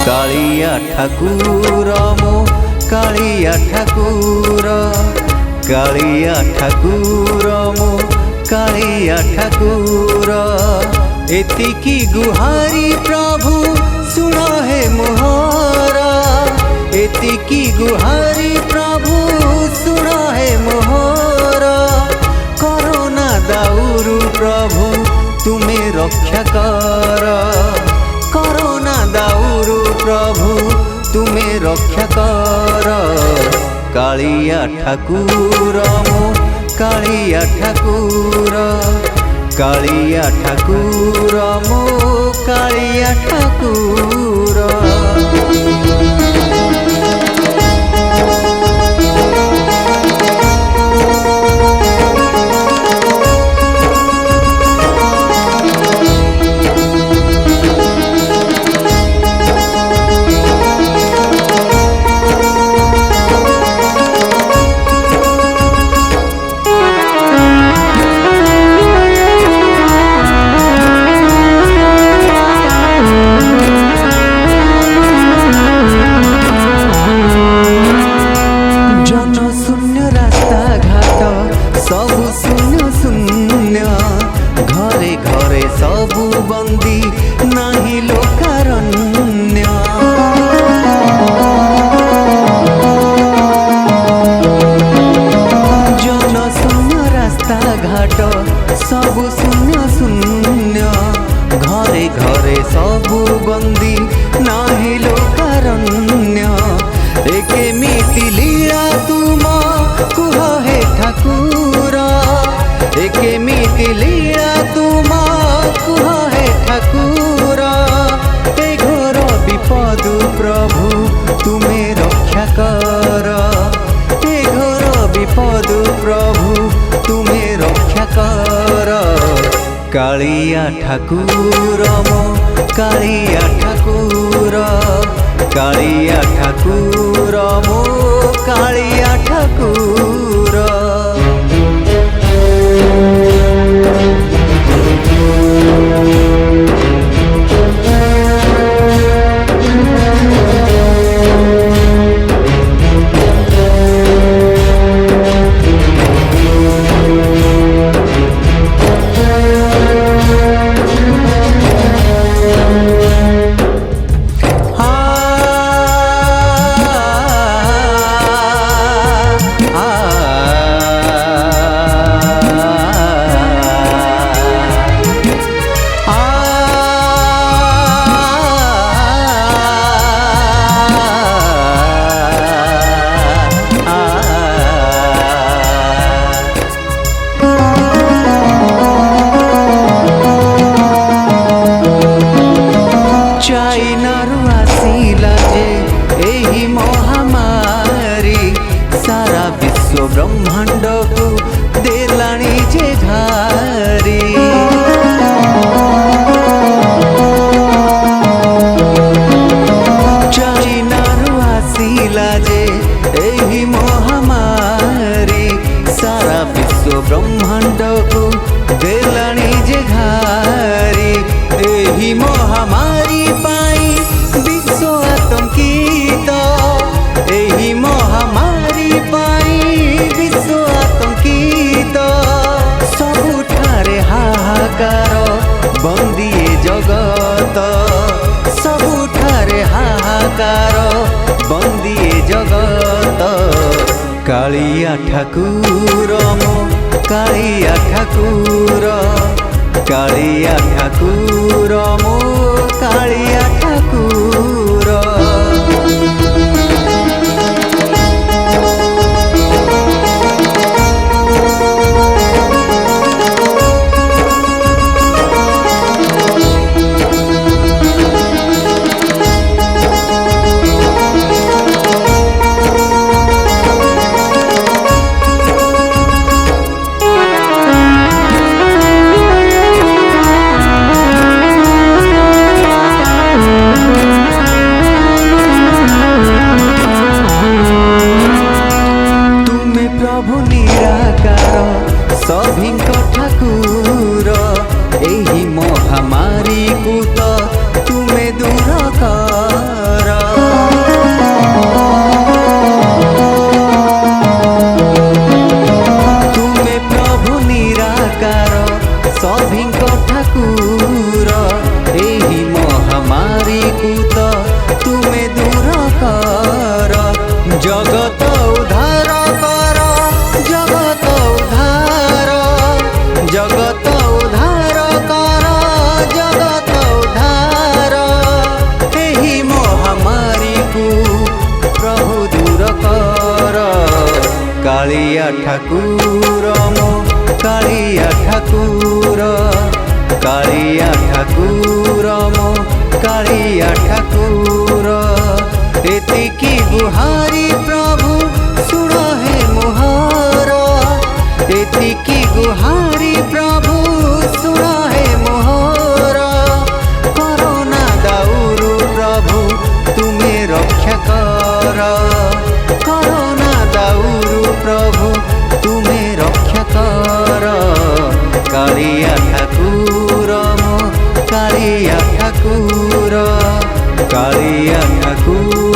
कालिया ठाकुर मो कालिया ठाकुर कालिया ठाकुर मो कालिया ठाकुर एतिकी गुहारी प्रभु सुन हे मोहरा एतिकी गुहारी प्रभु सुन हे मोहरा करोना दाउरु प्रभु तुमे रक्षा कर करोना दाउरु प्रभु तुमे रक्षा कर कालिया ठाकुर मो कालिया ठाकुर कालिया ठाकुर मो कालिया ठाकुर सबु शून्य शून्य घरे घरे सबु बंदी नाही लोकारण्य जन शून्य रास्ता घाट सबु शून्य शून्य घरे घरे सबु बंदी नाही लोकारण्य केमिति लीला तुम कुह हे ठाकुर केमिति लीला तुम कुह हे ठाकुर ए घोर विपद प्रभु तुमे रक्षा कर ए घोर विपद प्रभु तुमे रक्षा कर कालिया ठाकुर मो कालिया ठाकुर कालिया ठाकुर मो कालिया ठाकुर चाइनारू आसिला जे एही महामारी सारा विश्व ब्रह्मांड को देलाणी जे घारी चाइनारू आसिला जे एही महामारी सारा विश्व ब्रह्मांड को देलाणी जे घारी एही महामारी पाई विश्व आतंकित एही महामारी पाई विश्व आतंकित सबुठारे हाहाकार बंदी जगत सबुठारे हाहाकार बंदी जगत कालिया ठाकुर मो कालिया ठाकुर कालिया ठाकुर मो कालिया ठाकुर ठाकुर मो कालिया ठाकुर कालिया ठाकुर मो कालिया ठाकुर एतिकी गुहारी प्रभु सुन हे मोहर एतिकी गुहारी प्रभु सुन हे मोहर करोना दाउरु प्रभु तुमे रक्षा कर करोना दाउरु प्रभु तुमे रक्षा कर कालिया ठाकुर मो कालिया ठाकुर कालिया ठाकुर।